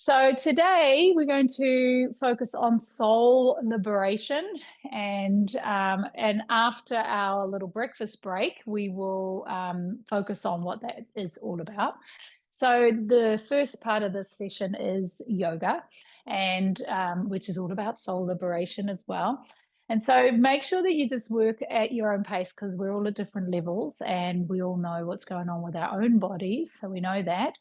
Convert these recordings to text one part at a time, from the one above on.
So today we're going to focus on soul liberation, and after our little breakfast break, we will focus on what that is all about. So the first part of this session is yoga, and which is all about soul liberation as well. And so make sure that you just work at your own pace because we're all at different levels and we all know what's going on with our own bodies. So we know that.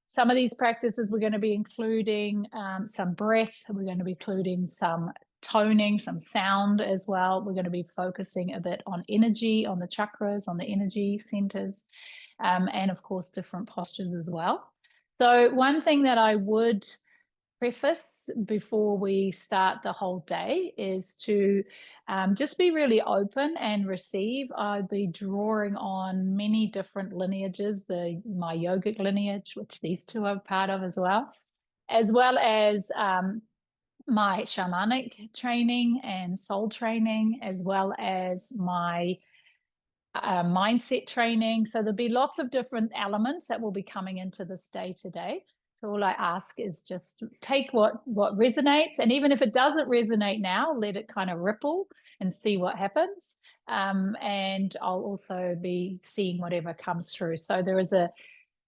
Some of these practices we're going to be including some breath, we're going to be including some toning, some sound as well. We're going to be focusing a bit on energy, on the chakras, on the energy centers, and of course different postures as well. So one thing that I would preface before we start the whole day is to just be really open and receive. I'd be drawing on many different lineages, my yogic lineage, which these two are part of as well as my shamanic training and soul training, as well as my mindset training. So there'll be lots of different elements that will be coming into this day today. So all I ask is just take what resonates, and even if it doesn't resonate now, let it kind of ripple and see what happens. And I'll also be seeing whatever comes through. So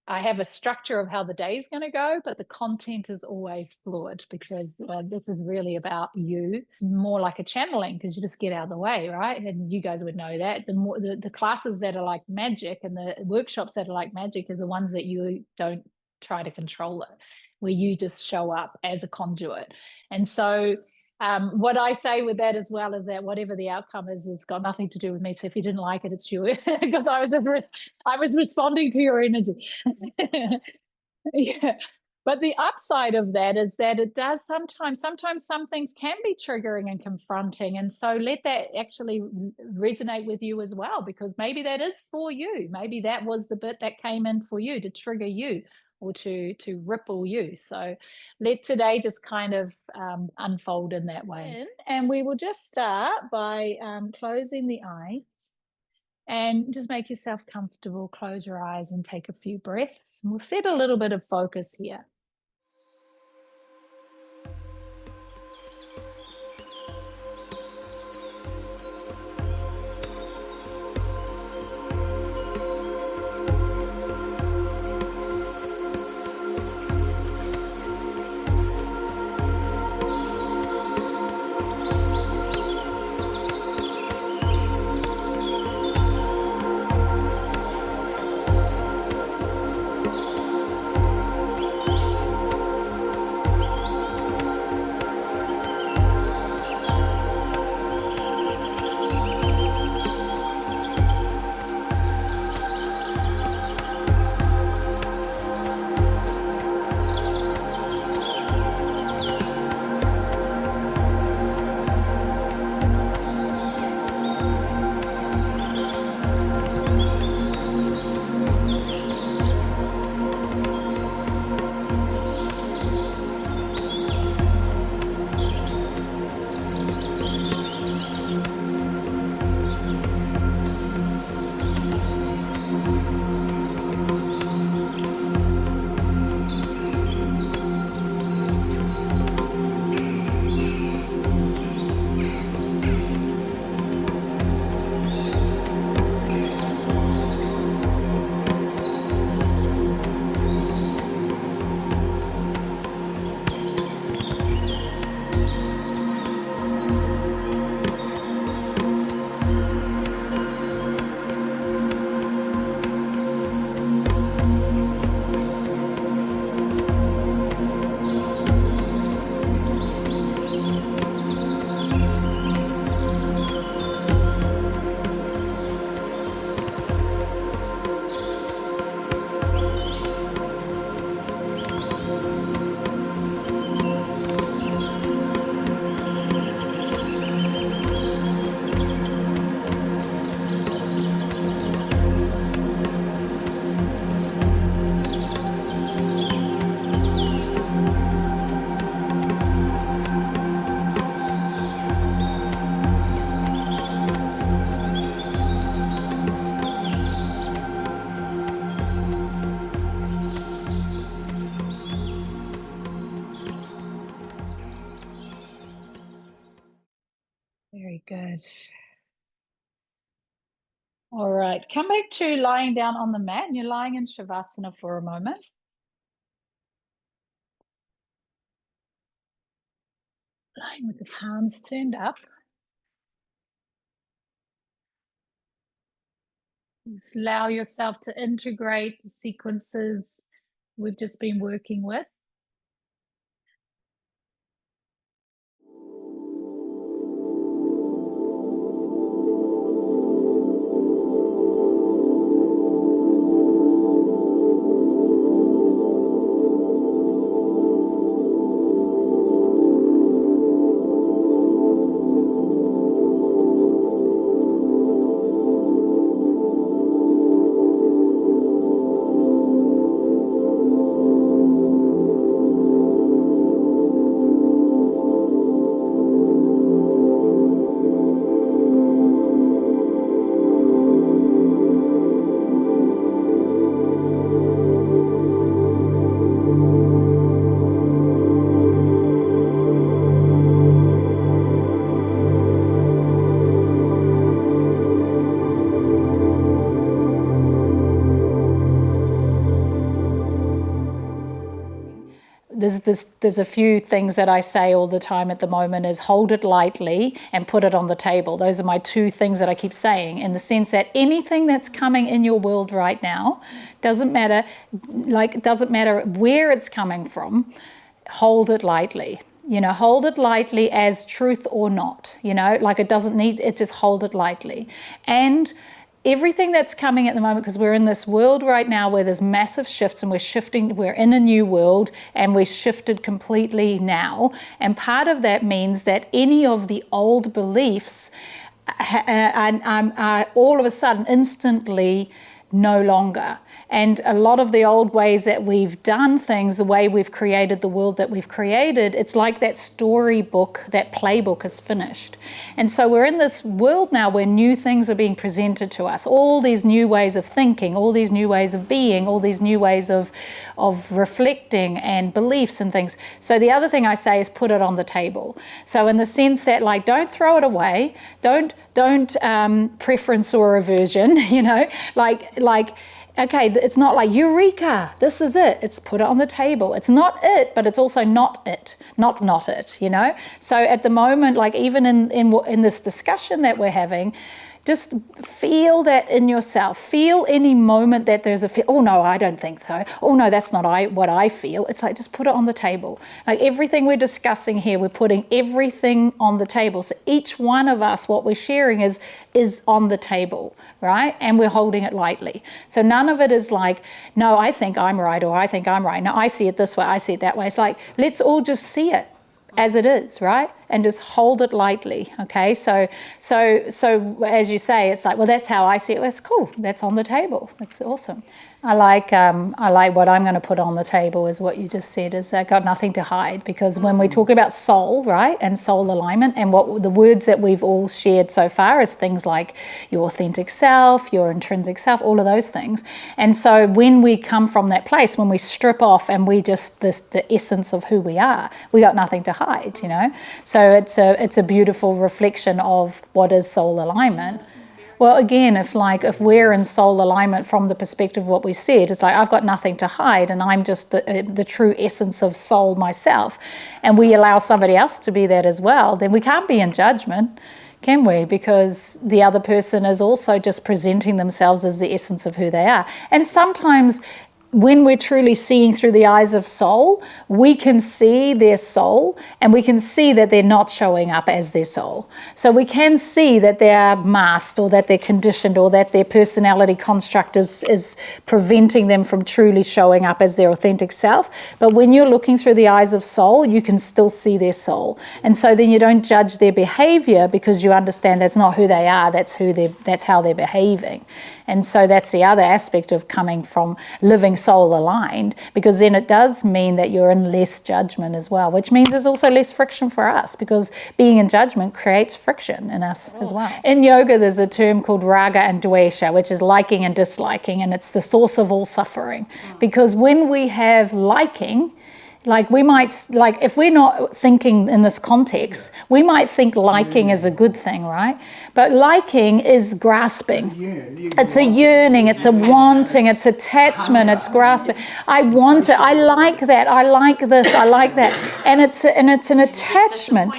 I have a structure of how the day is going to go, but the content is always fluid because this is really about you, more like a channeling because you just get out of the way, right? And you guys would know that. The classes that are like magic and the workshops that are like magic are the ones that you don't try to control it, where you just show up as a conduit. And so what I say with that as well is that whatever the outcome is, it's got nothing to do with me. So if you didn't like it, it's you, because I was responding to your energy. Yeah. But the upside of that is that it does sometimes some things can be triggering and confronting. And so let that actually resonate with you as well, because maybe that is for you. Maybe that was the bit that came in for you to trigger you or to ripple you. So let today just kind of unfold in that way. And we will just start by closing the eyes. And just make yourself comfortable, close your eyes and take a few breaths. And we'll set a little bit of focus here. Very good. All right, come back to lying down on the mat, and you're lying in Shavasana for a moment. Lying with the palms turned up. Just allow yourself to integrate the sequences we've just been working with. There's a few things that I say all the time at the moment is hold it lightly and put it on the table. Those are my two things that I keep saying, in the sense that anything that's coming in your world right now, doesn't matter where it's coming from, hold it lightly. Hold it lightly as truth or not, it just hold it lightly. And everything that's coming at the moment, because we're in this world right now where there's massive shifts and we're in a new world and we've shifted completely now. And part of that means that any of the old beliefs are all of a sudden instantly no longer. And a lot of the old ways that we've done things, the way we've created the world that we've created, it's like that storybook, that playbook is finished. And so we're in this world now where new things are being presented to us, all these new ways of thinking, all these new ways of being, all these new ways of reflecting and beliefs and things. So the other thing I say is put it on the table. So in the sense that, don't throw it away, don't preference or aversion, okay, it's not like eureka, this is it. It's put it on the table. It's not it, but it's also not it, not it, So at the moment, even in this discussion that we're having, just feel that in yourself. Feel any moment that there's oh no, I don't think so. Oh no, that's not what I feel. It's just put it on the table. Everything we're discussing here, we're putting everything on the table. So each one of us, what we're sharing is on the table, right? And we're holding it lightly. So none of it is no, I think I'm right, or I think I'm right. No, I see it this way, I see it that way. It's let's all just see it as it is, right? And just hold it lightly, okay? So as you say, it's well, that's how I see it. Well, that's cool. That's on the table. That's awesome. I like what I'm going to put on the table is what you just said, is got nothing to hide, because when we talk about soul, right, and soul alignment, and what the words that we've all shared so far is things like your authentic self, your intrinsic self, all of those things. And so when we come from that place, when we strip off and we just the essence of who we are, we got nothing to hide, So it's a beautiful reflection of what is soul alignment. Well, again, if we're in soul alignment from the perspective of what we said, it's I've got nothing to hide, and I'm just the true essence of soul myself, and we allow somebody else to be that as well, then we can't be in judgment, can we? Because the other person is also just presenting themselves as the essence of who they are. And sometimes when we're truly seeing through the eyes of soul, we can see their soul, and we can see that they're not showing up as their soul. So we can see that they are masked, or that they're conditioned, or that their personality construct is preventing them from truly showing up as their authentic self. But when you're looking through the eyes of soul, you can still see their soul. And so then you don't judge their behavior, because you understand that's not who they are, that's how they're behaving. And so that's the other aspect of coming from living soul aligned, because then it does mean that you're in less judgment as well, which means there's also less friction for us, because being in judgment creates friction in us as well. In yoga, there's a term called raga and dvesha, which is liking and disliking, and it's the source of all suffering. Because when we have liking, Like we might, like if we're not thinking in this context, we might think liking is a good thing, right? But liking is grasping. It's a yearning, it's a wanting, it's attachment, it's grasping. I want it, I like that, I like this, I like that. And it's an attachment.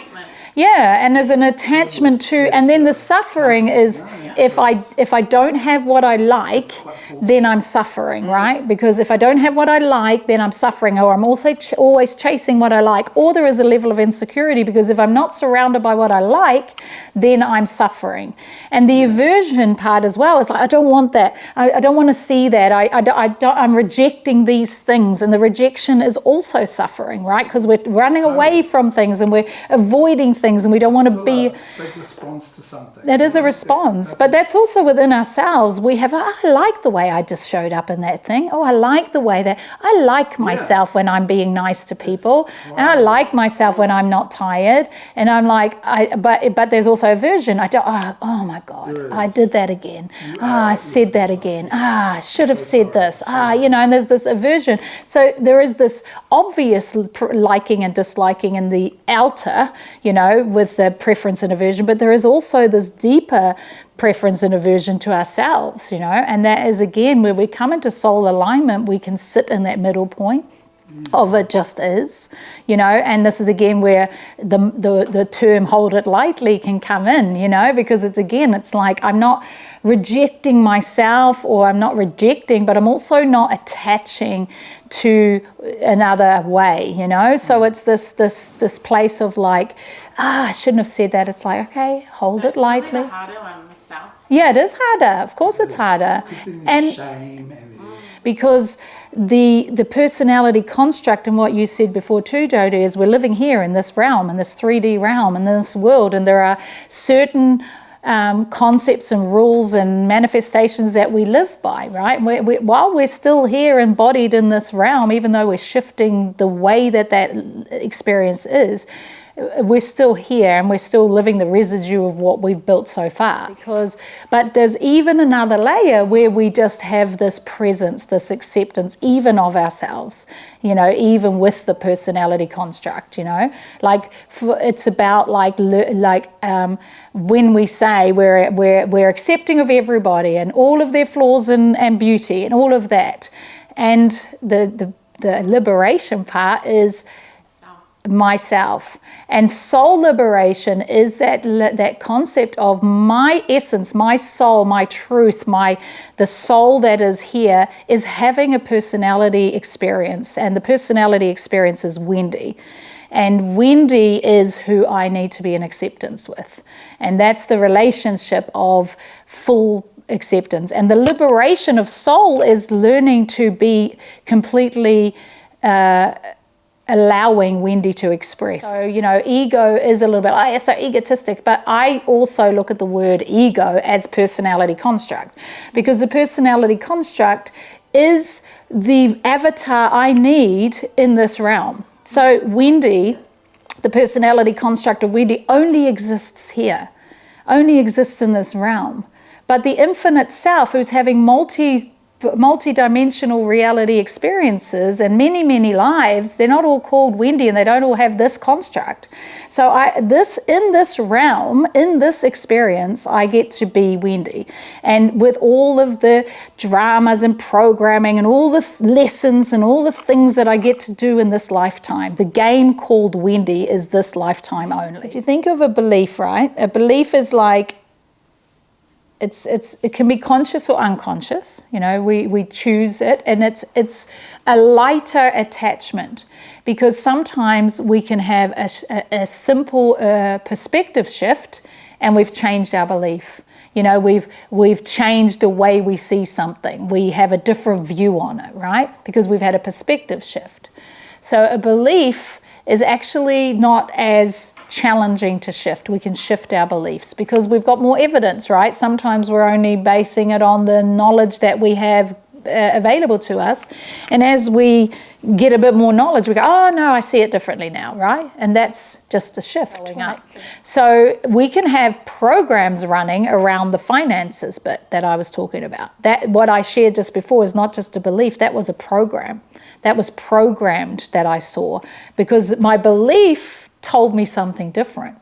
Yeah, and there's an attachment to, and then the suffering is if I don't have what I like, then I'm suffering, right? Because if I don't have what I like, then I'm suffering, or I'm also always chasing what I like, or there is a level of insecurity, because if I'm not surrounded by what I like, then I'm suffering. And the aversion part as well is like, I don't want that. I don't want to see that. I'm rejecting these things, and the rejection is also suffering, right? Because we're running away from things and we're avoiding things, and we don't want to be. A big response to something. That is a response, but that's also within ourselves. We have, I like the way I just showed up in that thing. Oh, I like the way that I like myself when I'm being nice to people, and I like myself when I'm not tired. And I'm like, but there's also aversion. I don't. Oh my God, I did that again. I said that again. I should have said this. And there's this aversion. So there is this obvious liking and disliking in the outer, with the preference and aversion, but there is also this deeper preference and aversion to ourselves, and that is again where we come into soul alignment. We can sit in that middle point of it just is, and this is again where the term hold it lightly can come in, because it's like I'm not rejecting myself, or I'm not rejecting, but I'm also not attaching to another way, so it's this place of like, I shouldn't have said that. It's like, okay, hold it lightly. Really harder on myself. Yeah, it is harder. Of course it's harder. And shame because the personality construct, and what you said before too, Jodie, is we're living here in this realm, in this 3D realm, in this world, and there are certain concepts and rules and manifestations that we live by, right? While we're still here embodied in this realm, even though we're shifting the way that experience is, we're still here and we're still living the residue of what we've built so far. But there's even another layer where we just have this presence, this acceptance, even of ourselves, even with the personality construct, like it's about when we say we're accepting of everybody and all of their flaws and beauty and all of that, and the liberation part is myself. And soul liberation is that concept of my essence, my soul, my truth, the soul that is here is having a personality experience, and the personality experience is Wendy. And Wendy is who I need to be in acceptance with. And that's the relationship of full acceptance. And the liberation of soul is learning to be completely allowing Wendy to express. So, ego is a little bit, so egotistic, but I also look at the word ego as personality construct, because the personality construct is the avatar I need in this realm. So Wendy, the personality construct of Wendy only exists here, only exists in this realm. But the infinite self, who's having multi-dimensional reality experiences and many, many lives, they're not all called Wendy, and they don't all have this construct. So in this realm, in this experience, I get to be Wendy. And with all of the dramas and programming and all the lessons and all the things that I get to do in this lifetime, the game called Wendy is this lifetime only. If you think of a belief, right? A belief is like, it can be conscious or unconscious, we choose it, and it's a lighter attachment, because sometimes we can have a simple perspective shift and we've changed our belief. We've changed the way we see something. We have a different view on it, right? Because we've had a perspective shift. So a belief is actually not as challenging to shift. We can shift our beliefs because we've got more evidence, right? Sometimes we're only basing it on the knowledge that we have available to us, and as we get a bit more knowledge, we go, oh no, I see it differently now, right? And that's just a shift. So we can have programs running around the finances bit that I was talking about. That what I shared just before is not just a belief, that was a program. that was programmed that I saw, because my belief told me something different.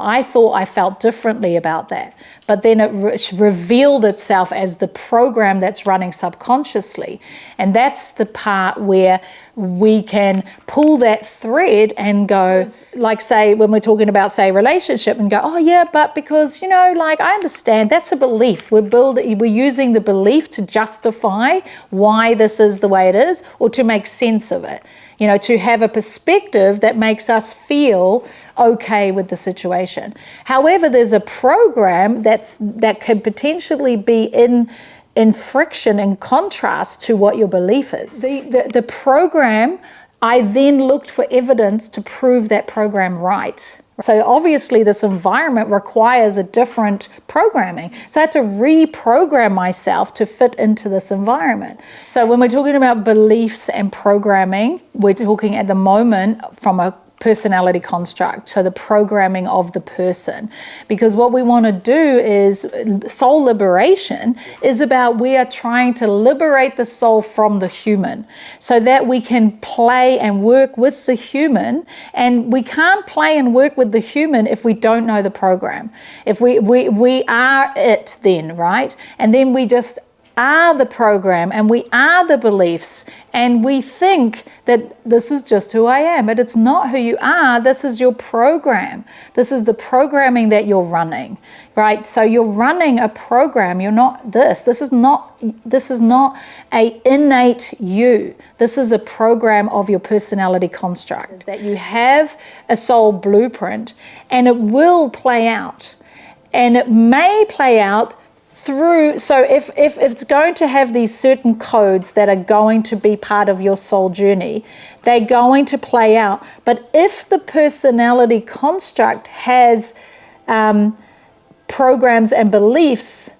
I thought I felt differently about that, but then it revealed itself as the program that's running subconsciously. And that's the part where we can pull that thread and go, like, say, when we're talking about, say, relationship, and go, oh yeah, but because, like, I understand that's a belief. We're using the belief to justify why this is the way it is, or to make sense of it. To have a perspective that makes us feel okay with the situation. However, there's a program that could potentially be in friction, in contrast to what your belief is. The program, I then looked for evidence to prove that program right. So obviously this environment requires a different programming. So I had to reprogram myself to fit into this environment. So when we're talking about beliefs and programming, we're talking at the moment from a personality construct, so the programming of the person. Because what we want to do is, soul liberation is about, we are trying to liberate the soul from the human so that we can play and work with the human. And we can't play and work with the human if we don't know the program. If we are it then, right? And then we just are the program, and we are the beliefs, and we think that this is just who I am, but it's not who you are. This is your program. This is the programming that you're running, right? So you're running a program. You're not this. This is not a innate you. This is a program of your personality construct. Is that you have a soul blueprint, and it will play out, and it may play out through, so if it's going to have these certain codes that are going to be part of your soul journey, they're going to play out. But if the personality construct has programs and beliefs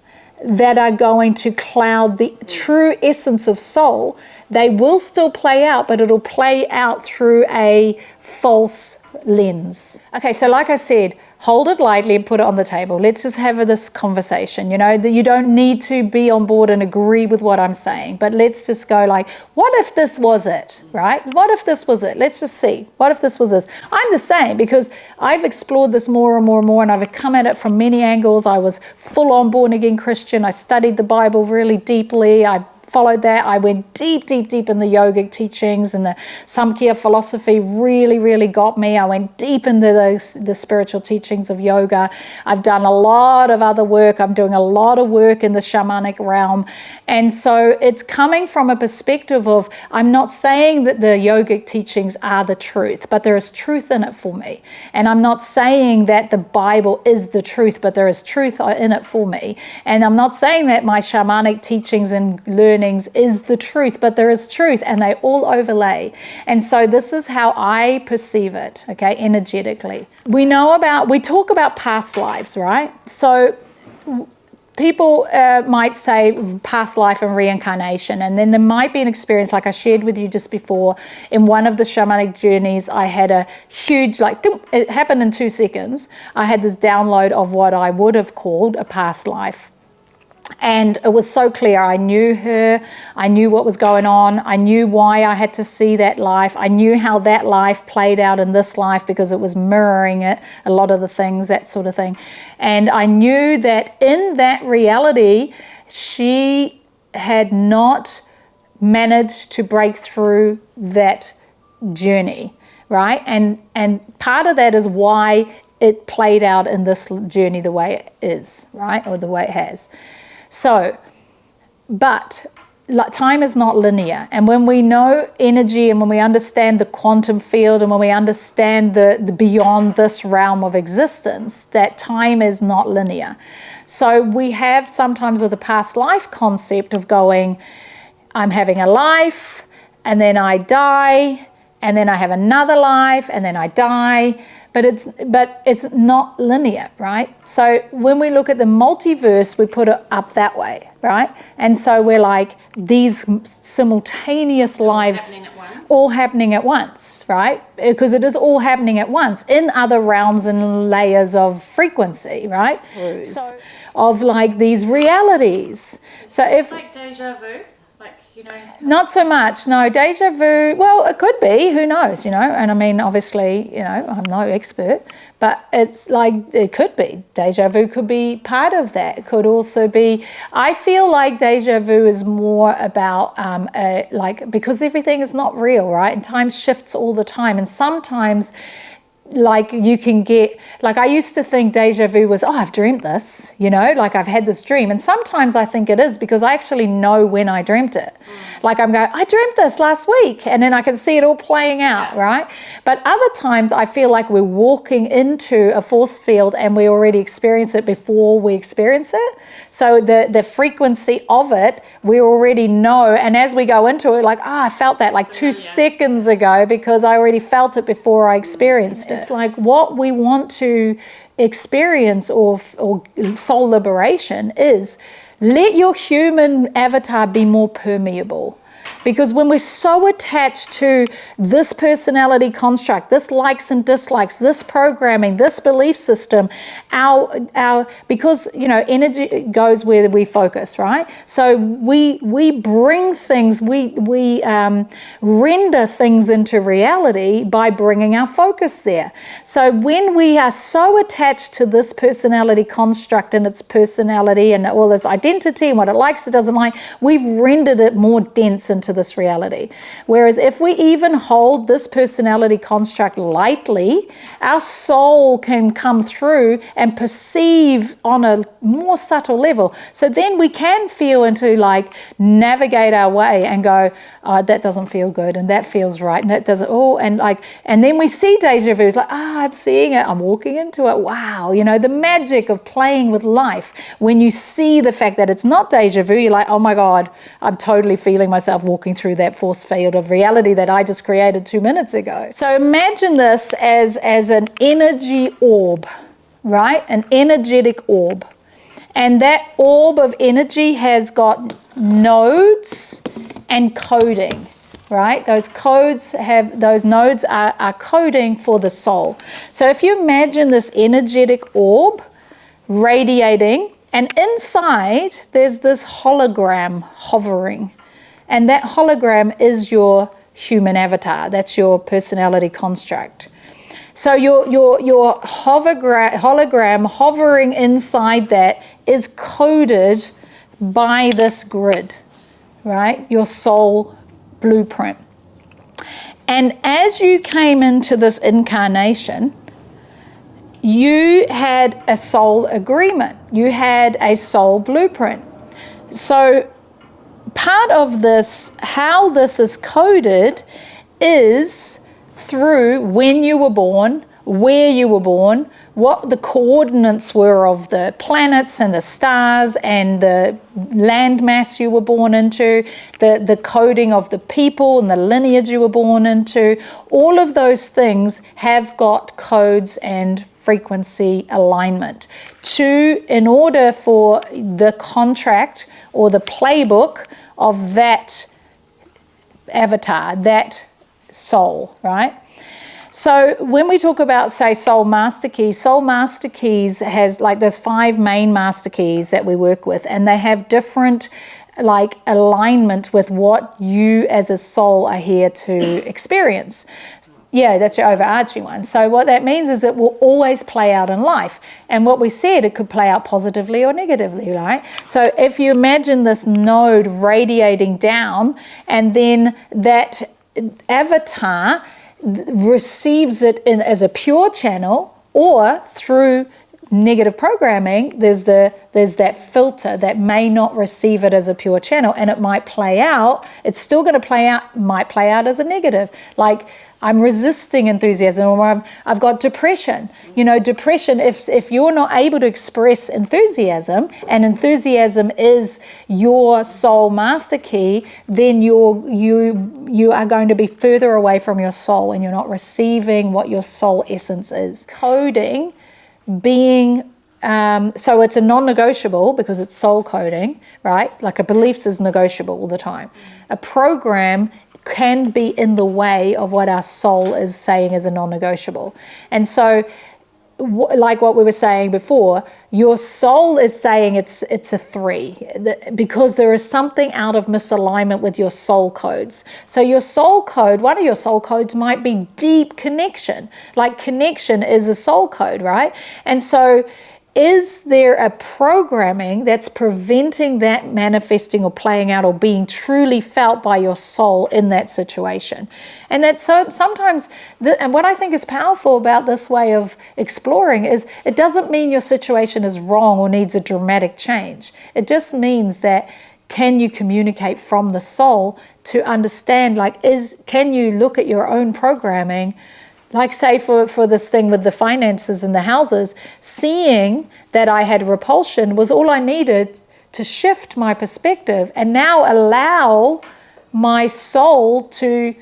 that are going to cloud the true essence of soul, they will still play out, but it'll play out through a false lens. Okay, so like I said, hold it lightly and put it on the table. Let's just have this conversation. That you don't need to be on board and agree with what I'm saying, but let's just go like, what if this was it, right? What if this was it? Let's just see. What if this was this? I'm the same, because I've explored this more and more and more, and I've come at it from many angles. I was full on born again Christian. I studied the Bible really deeply. I followed that. I went deep in the yogic teachings, and the Samkhya philosophy really got me. I went deep into the spiritual teachings of yoga. I've done a lot of other work. I'm doing a lot of work in the shamanic realm. And so it's coming from a perspective of, I'm not saying that the yogic teachings are the truth, but there is truth in it for me. And I'm not saying that the Bible is the truth, but there is truth in it for me. And I'm not saying that my shamanic teachings and learnings is the truth, but there is truth, and they all overlay. And so this is how I perceive it, okay, energetically. We talk about past lives, right? So people might say past life and reincarnation, and then there might be an experience like I shared with you just before. In one of the shamanic journeys, I had a huge, it happened in 2 seconds. I had this download of what I would have called a past life. And it was so clear. I knew her. I knew what was going on. I knew why I had to see that life. I knew how that life played out in this life, because it was mirroring it, a lot of the things, that sort of thing. And I knew that in that reality, she had not managed to break through that journey, right? And part of that is why it played out in this journey the way it is, right? Or the way it has. So, but time is not linear. And when we know energy, and when we understand the quantum field, and when we understand the beyond this realm of existence, that time is not linear. So we have sometimes with the past life concept of going, I'm having a life, and then I die, and then I have another life, and then I die. But it's not linear, right? So when we look at the multiverse, we put it up that way, right? And so we're like, these simultaneous lives all happening at once, right? Because it is all happening at once in other realms and layers of frequency, right? So, of like these realities. So it's like deja vu. Like you know? Not so much, no. Deja vu, well, it could be, who knows, you know? And I mean, obviously, you know, I'm no expert, but it's like, it could be. Deja vu could be part of that. It could also be, I feel like deja vu is more about, like, because everything is not real, right? And time shifts all the time. And sometimes, like you can get, like I used to think deja vu was, oh, I've dreamt this, you know, like I've had this dream. And sometimes I think it is because I actually know when I dreamt it. Like I'm going, I dreamt this last week, and then I can see it all playing out, right? But other times I feel like we're walking into a force field and we already experience it before we experience it. So the frequency of it, we already know. And as we go into it, like, I felt that like 2 seconds ago because I already felt it before I experienced it. It's like what we want to experience or soul liberation is let your human avatar be more permeable. Because when we're so attached to this personality construct, this likes and dislikes, this programming, this belief system, because, you know, energy goes where we focus, right? So we bring things, we render things into reality by bringing our focus there. So when we are so attached to this personality construct and its personality and all this identity and what it likes, it doesn't like, we've rendered it more dense into this reality. Whereas if we even hold this personality construct lightly, our soul can come through and perceive on a more subtle level. So then we can feel into, like, navigate our way and go, oh, that doesn't feel good and that feels right and that doesn't, and then we see deja vu. It's like, I'm seeing it, I'm walking into it. Wow, you know, the magic of playing with life. When you see the fact that it's not deja vu, you're like, oh my God, I'm totally feeling myself walking through that force field of reality that I just created 2 minutes ago. So imagine this as an energy orb, right? An energetic orb. And that orb of energy has got nodes and coding, right? Those nodes are coding for the soul. So if you imagine this energetic orb radiating, and inside there's this hologram hovering. And that hologram is your human avatar. That's your personality construct. So your hologram hovering inside that is coded by this grid, right? Your soul blueprint. And as you came into this incarnation, you had a soul agreement. You had a soul blueprint. So part of this, how this is coded, is through when you were born, where you were born, what the coordinates were of the planets and the stars and the landmass you were born into, the coding of the people and the lineage you were born into. All of those things have got codes and frequency alignment in order for the contract or the playbook of that avatar, that soul, right? So when we talk about, say, Soul Master Keys has, like, there's 5 main master keys that we work with, and they have different, like, alignment with what you as a soul are here to experience. Yeah, that's your overarching one. So what that means is it will always play out in life. And what we said, it could play out positively or negatively, right? So if you imagine this node radiating down, and then that avatar receives it in as a pure channel, or through negative programming, there's that filter that may not receive it as a pure channel, and it might play out. It's still going to play out, might play out as a negative, like, I'm resisting enthusiasm, or I've got depression. You know, depression, if you're not able to express enthusiasm, and enthusiasm is your soul master key, then you are going to be further away from your soul, and you're not receiving what your soul essence is. Coding being, so it's a non-negotiable because it's soul coding, right? Like a beliefs is negotiable all the time. A program can be in the way of what our soul is saying is a non-negotiable. And so like what we were saying before, your soul is saying it's a 3 because there is something out of misalignment with your soul codes. So your soul code, one of your soul codes might be deep connection. Like connection is a soul code, right? And so is there a programming that's preventing that manifesting or playing out or being truly felt by your soul in that situation? And that's so sometimes, and what I think is powerful about this way of exploring is it doesn't mean your situation is wrong or needs a dramatic change. It just means that can you communicate from the soul to understand, like, can you look at your own programming? Like say for this thing with the finances and the houses, seeing that I had repulsion was all I needed to shift my perspective and now allow my soul to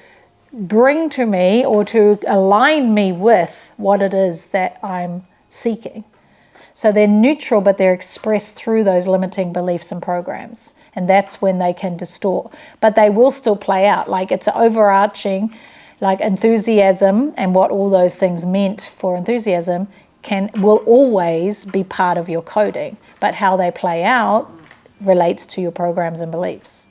bring to me or to align me with what it is that I'm seeking. So they're neutral, but they're expressed through those limiting beliefs and programs. And that's when they can distort. But they will still play out. Like it's overarching, like enthusiasm and what all those things meant for enthusiasm will always be part of your coding, but how they play out relates to your programs and beliefs.